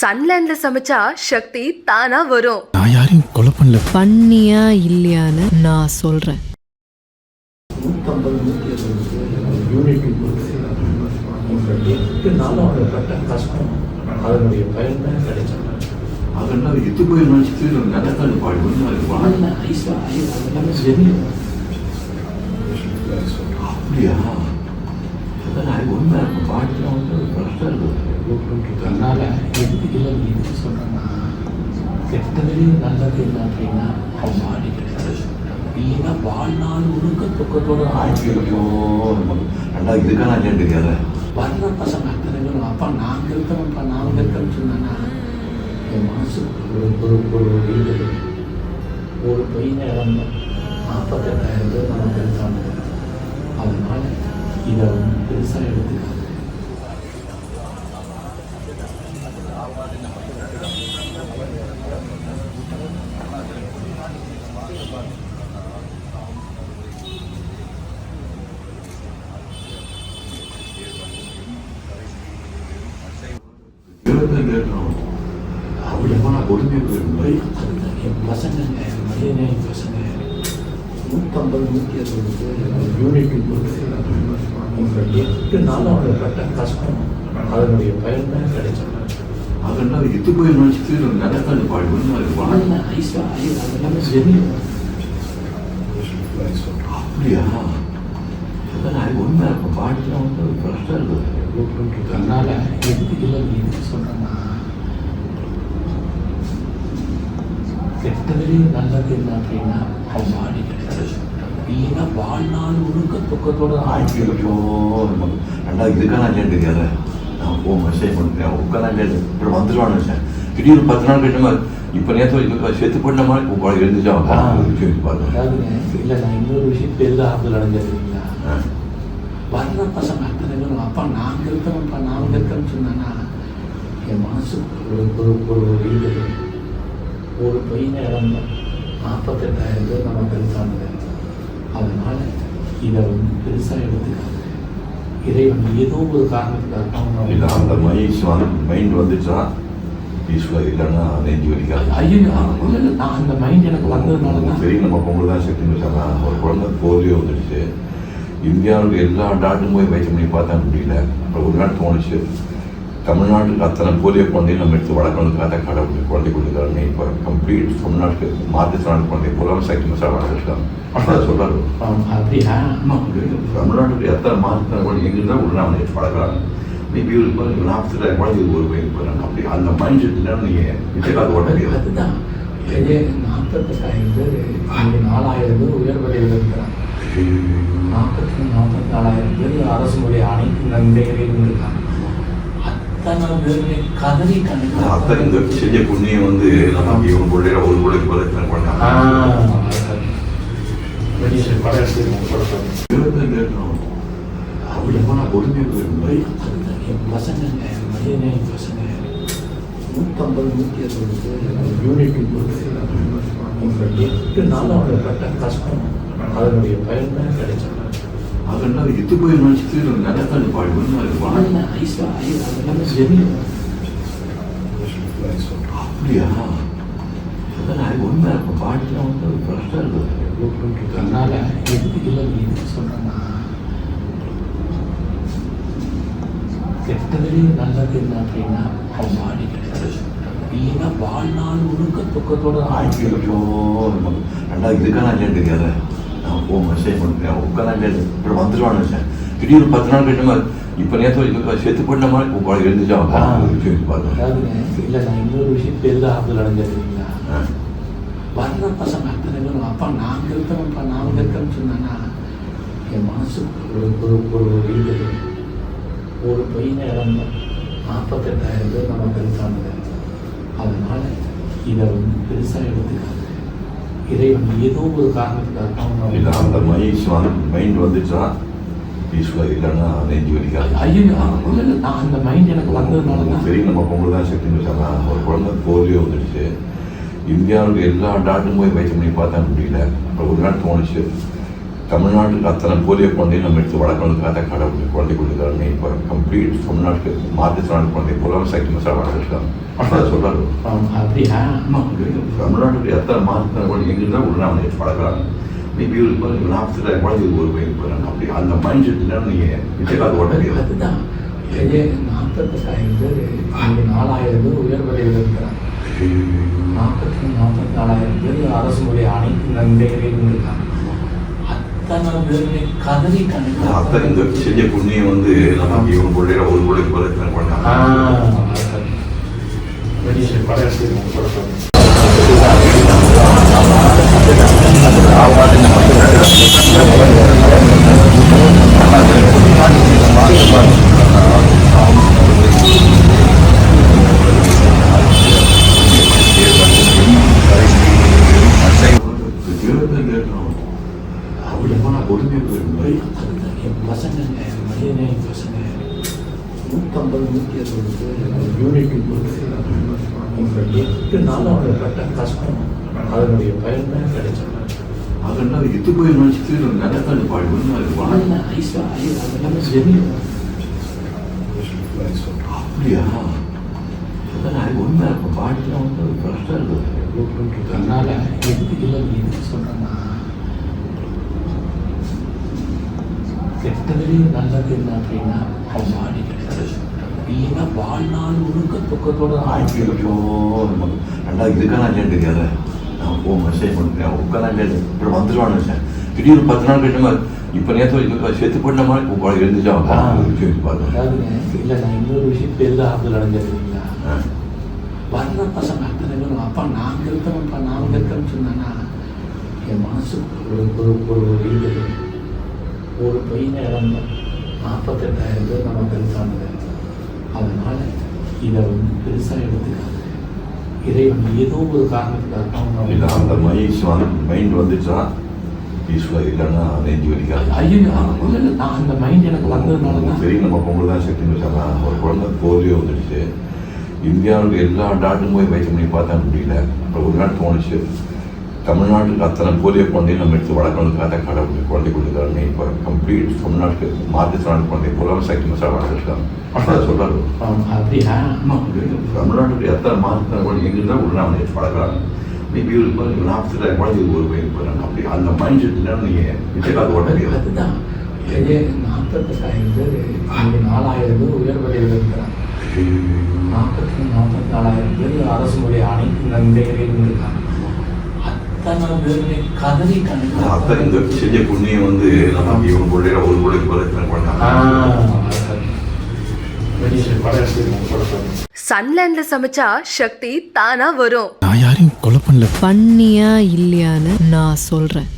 சன்லேண்ட்ல சமைச்சா சக்தி தானா வரும். நான் யாரையும் கொலை பண்ணல. பண்ணியா இல்லையான்னு நான் சொல்றேன். 150 யூனிட் எட்டு நாளும் அவங்க பட்ட கஷ்டம் அதனுடைய பயன் தான் கிடைச்சது. அதெல்லாம் எத்து போய் நினச்சிட்டு நடக்காது பாடு ஒன்று அதெல்லாம் ஐஸா அதெல்லாமே தெரியும். அப்படியா அதெல்லாம் ஒன்றா இருக்கும் பாட்டுலாம் வந்து கஷ்டம் இருக்குது. அதனால எதுக்கு சொல்கிறேன்னா கெட்டதுலேயும் நல்லது இல்லை அப்படின்னா அவன் பாடி கிடையாது. இல்லைன்னா வாழ்நாள் முழுக்க துக்கத்தோடு ஆட்சியோ ரெண்டா இதுக்கான இல்லைன்னு தெரியாத வர்ற பசங்க அத்தனை பேரும் அப்பா நாங்கள் இருக்கிறோம்ப்பா நாங்கள் இருக்கிறோம்னு சொன்னாங்கன்னா என் மனசு ஒரு இது ஒரு பையனை இழந்தோம் 48,000 பேர் நமக்கு இருக்காங்க. அதனால இதை பெருசாக எடுத்துக்காது. அவ்வளோ நான் கொடுமையாக போயிருந்தேன். என் பசங்க என் பசங்க 150 யூனிட் எட்டு நாளும் அவங்க பட்ட கஷ்டம் அதனுடைய பயன் தான் கிடைச்சது. அதெல்லாம் எத்து போய் நினச்சிட்டு நடக்காது பாடு ஒன்று அதெல்லாம் ஐஸா அதெல்லாமே தெரியும். அப்படியா அதெல்லாம் ஒன்றா இருக்கும் பாட்டுலாம் வந்து கஷ்டம் இருக்குது. அதனால எதுக்கு சொல்கிறேன்னா கெட்டதுலேயும் நல்லது இல்லை அப்படின்னா அவன் பாடி கிடையாது. இல்லைன்னா வாழ்நாள் முழுக்க துக்கத்தோடு ஆட்சியோ ரெண்டா இதுக்கான இல்லைன்னு தெரியாத நான் மெசேஜ் பண்ணிட்டேன் உட்காந்து இல்லை இப்போ வந்துடுவான்னு வச்சேன். திடீர்னு 10 நாள் கட்ட மாதிரி இப்போ நேற்று செத்து பண்ண மாதிரி இப்போ எழுந்துச்சா பார்த்தேன். இல்லை நான் இன்னொரு விஷயம் பெரிய ஆறுதல் அடைஞ்சிருக்கீங்களா வர்ற பசங்க அத்தனை பேரும் அப்பா நாங்கள் இருக்கிறோம்ப்பா நாங்கள் இருக்கிறோம்னு சொன்னாங்கன்னா என் மனசு ஒரு இது ஒரு பையனை இழந்தோம் 48,000 பேர் நமக்கு இருக்காங்க. அதனால இதை பெருசாக எடுத்துக்காது. இறைவன் ஏதோ ஒரு காரணத்துக்காக இல்லை அந்த மைண்ட் வந்துச்சா பீஸ்ஃபுல்லாக இல்லைன்னா நெஞ்சு வலிக்காது. ஐயோ இல்லை நான் அந்த மைண்ட் எனக்கு வந்ததுனால தான் சரி நம்ம பொங்கல் தான் செத்துன்னு வச்சாங்க. ஒரு குழந்தை போலியோ வந்துடுச்சு. இந்தியாவுக்கு எல்லா டாக்டரும் போய் வைத்தியம் பண்ணி பார்த்தா முடியல. அப்புறம் ஒரு நாள் தோணுச்சு தமிழ்நாட்டுக்கு அத்தனை போலியோ குழந்தையும் நம்ம எடுத்து வளர்க்கணுக்காக கடவுள் குழந்தை கொடுக்குறாங்க. இப்போ கம்ப்ளீட் தமிழ்நாட்டுக்கு மாற்றுத்திறனாளி குழந்தை பூரா சைக்கிள் மசாலா வளர்த்துருக்காங்க. அதான் சொல்கிறாரு. அப்படியா தமிழ்நாட்டுக்கு எத்தனை மாற்றுத்திறனாளி குழந்தை எங்கிருந்தால் உடனே அவங்க எடுத்து வளர்க்குறாங்க. மேபி ஒரு 40,000 குழந்தை ஒரு பையன் போகிறாங்க. அப்படி அந்த மைண்ட் செட் இல்லைன்னு நீங்கள் நிச்சயமாக ஓட்ட முடியாது. அதுதான் 48,000 பேர் 4,000 பேர் உயர் பதவியில் இருக்கிறாங்க. 44,000 பேர் அரசு மொழி அனைத்து நன்மைகளிலும் இருக்காங்க. அத்தனை பேருமே கதறி அத்தனை இந்த செஞ்ச புண்ணியம் வந்து நமக்கு இவங்க பிள்ளைல ஒரு பிள்ளைக்கு பதில் பண்ணாங்க. அப்படி போனால் கொடுமையாக போயிருந்தேன். என் பசங்க என் பசங்க 150 யூனிட் எட்டு நாளும் அவங்க பட்ட கஷ்டம் அதனுடைய பயன் தான் கிடைச்சது. அதெல்லாம் எத்து போய் நினச்சிட்டு நடக்காது பாடு ஒன்று அதெல்லாம் ஐஸா அதெல்லாமே தெரியும். அப்படியா அதெல்லாம் ஒன்றா இருக்கும் பாட்டுலாம் வந்து கஷ்டம் இருக்குது. அதனால எதுக்கு சொல்கிறேன்னா கெட்டதுலேயும் நல்லது இல்லை அப்படின்னா அவன் பாடி கிடையாது. இல்லைன்னா வாழ்நாள் முழுக்க துக்கத்தோடு ஆட்சியோ ரெண்டா இதுக்கான இல்லைன்னு தெரியாத நான் மெசேஜ் பண்ணிட்டேன் உட்காந்து இல்லை இப்போ வந்துடுவான்னு வச்சேன். திடீர்னு 10 நாள் கட்ட மாதிரி இப்போ நேற்று செத்து பண்ண மாதிரி இப்போ எழுந்துச்சா பார்த்தேன். இல்லை நான் இன்னொரு விஷயம் பெரிய ஆறுதல் அடைஞ்சிருக்கீங்களா வர்ற பசங்க அத்தனை பேரும் அப்பா நாங்கள் இருக்கிறோம்ப்பா நாங்கள் இருக்கிறோம்னு சொன்னாங்கன்னா என் மனசு ஒரு இது ஒரு பையனை இழந்தோம் 48,000 பேர் நமக்கு இருக்காங்க. அதனால இதை பெருசாக எடுத்துக்காது. இறைவன் ஏதோ ஒரு காரணத்துக்காக இல்லை அந்த மைண்ட் வந்துச்சா பீஸ்ஃபுல்லாக இல்லைன்னா நெஞ்சு வலிக்காது. ஐயோ இல்லை நான் அந்த மைண்ட் எனக்கு வந்ததுனால தான் சரி நம்ம பொங்கல் தான் செத்துன்னு வச்சாங்க. ஒரு குழந்தை போலியோ வந்துடுச்சு. இந்தியாவுக்கு எல்லா டாக்டரும் போய் வைத்தியம் பண்ணி பார்த்தா முடியல. அப்புறம் ஒரு நாள் தோணுச்சு தமிழ்நாட்டுக்கு அத்தனை போலியோ குழந்தையும் நம்ம எடுத்து வளர்க்கணுக்காக கடவுள் குழந்தை கொடுக்குறாங்க. இப்போ கம்ப்ளீட் தமிழ்நாட்டுக்கு மாற்றுத்திறனாளி குழந்தை பூரா சைக்கிள் மசாலா வளர்த்துருக்காங்க. அதை சொல்கிறாரு. அப்படியா? தமிழ்நாட்டுக்கு எத்தனை மாற்றுத்திறனாளி குழந்தை எங்களுக்கு தான் உள்ள அவனை எடுத்து வளர்க்குறாங்க. மேபி ஒரு 40,000 குழந்தை ஒரு பையன் போகிறாங்க. அப்படி அந்த மைண்ட் செட்டுனா நீங்கள் விஜயகாந்த் ஓட்டலையே. அதுதான் 48,000 பேர் இங்கே 4,000 பேர் உயர் பதவியில் இருக்கிறாங்க. 44,000 பேர் அரசு மொழி அனைத்து நன்மைகளையும் இருக்காங்க. அத்தனை பேருமே கதறி அத்தனை இந்த செஞ்ச புண்ணியம் வந்து நமக்கு இவங்க பிள்ளைய ஒரு பிள்ளைக்கு போல எத்தனை குழந்தை என் பசங்க மனிதனே பசங்க 150 160 யூனிட் கொடுத்து இப்போ 8 நாள் அவங்க பட்ட கஷ்டம் அதனுடைய பயன் தான் கிடைச்சது. அதெல்லாம் எத்து போய் நினச்சிட்டு நடக்காது பாடு ஐஸா அதெல்லாமே ஜெமியும் அப்படியா? அது ஒன்றா இருக்கும் பாடிலாம் வந்து அது கஷ்டம் இருக்குது. அதனால எதுக்கு சொல்கிறேன்னா கெட்டதுலேயும் நல்லது என்ன அப்படின்னா அவன் பாடி கிடைச்சது இல்லைன்னா வாழ்நாள் முழுக்க துக்கத்தோட ரெண்டாவது இதுக்கான அஜெண்ட் தெரியாத நான் மெசேஜ் பண்ணிட்டேன் உட்கார அஜெண்ட் இப்போ வந்துடுவான்னு நினச்சேன். திடீர்னு 10 நாள் கட்ட இப்போ நேற்று செத்து பண்ண மாதிரி எழுந்துச்சா அதாவதுங்க இல்லை நான் இன்னொரு விஷயம் பெரிதாக ஆறுதல் அடைஞ்சிருக்கீங்களா? வர்ற பசங்க அத்தனை பேரும் அப்பா நாங்கள் இருக்கிறோம்ப்பா நாங்கள் இருக்கிறோம்னு சொன்னான்னா என் மனசு ஒரு இருந்தது. ஒரு பையனை இழந்தோம் 48,000 பேர் நமக்கு இருக்காங்க. அதனால் இதை வந்து பெருசாக எடுத்துக்காது. இறைவன் ஏதோ ஒரு காரணத்துக்காக இல்லை அந்த மைண்ட் வந்துச்சா பீஸ்ஃபுல்லாக இல்லைன்னா நெஞ்சு வலிக்காது. ஐயோ இல்லை நான் அந்த மைண்ட் எனக்கு வந்ததுனால தான் சரி நம்ம பொங்கல் தான் செட்டுன்னு வச்சாங்க. ஒரு குழந்தை போலியோ வந்துடுச்சு. இந்தியாவுக்கு எல்லா டாக்டரும் போய் வைத்தியம் பண்ணி பார்த்தா முடியல. அப்புறம் ஒரு நாள் தோணுச்சு தமிழ்நாட்டுக்கு அத்தனை போலியோ குழந்தையும் நம்ம எடுத்து வளர்க்கணுக்காக கடவுள் குழந்தை கொடுக்குறாங்க. இப்போ கம்ப்ளீட் தமிழ்நாட்டுக்கு மாற்றுத்திறனாளி குழந்தை பூரா சைக்கிள் மசாலா வளர்த்துருக்காங்க. அதை சொல்கிறாரு. அப்படியா? தமிழ்நாட்டுக்கு எத்தனை மாற்றுத்திறனாளி குழந்தை எங்களுக்கு தான் உள்ள அவனை எடுத்து வளர்க்குறாங்க. மேபி ஒரு 40,000 குழந்தை ஒரு பையன் போகிறாங்க. அப்படி அந்த மைண்ட் செட்டுனா நீங்கள் விஜயகாந்த் ஓட்டலையே. அதுதான் 48,000 பேர் இங்கே 4,000 பேர் உயர் பதவியில் இருக்கிறாங்க. 44,000 பேர் அரசு மொழி அனைத்து நன்மைகளையும் இருக்காங்க. அத்தனை பேருமே கதறி அத்தனை இந்த செஞ்ச புண்ணியம் வந்து நமக்கு இவங்க பிள்ளைய ஒரு பிள்ளைக்கு போல எத்தனை குழந்தை சன்லேண்ட்ல சமைச்சா சக்தி தானா வரும். நான் யாரையும் கொலை பண்ணல. பண்ணியா இல்லையான்னு நான் சொல்றேன்.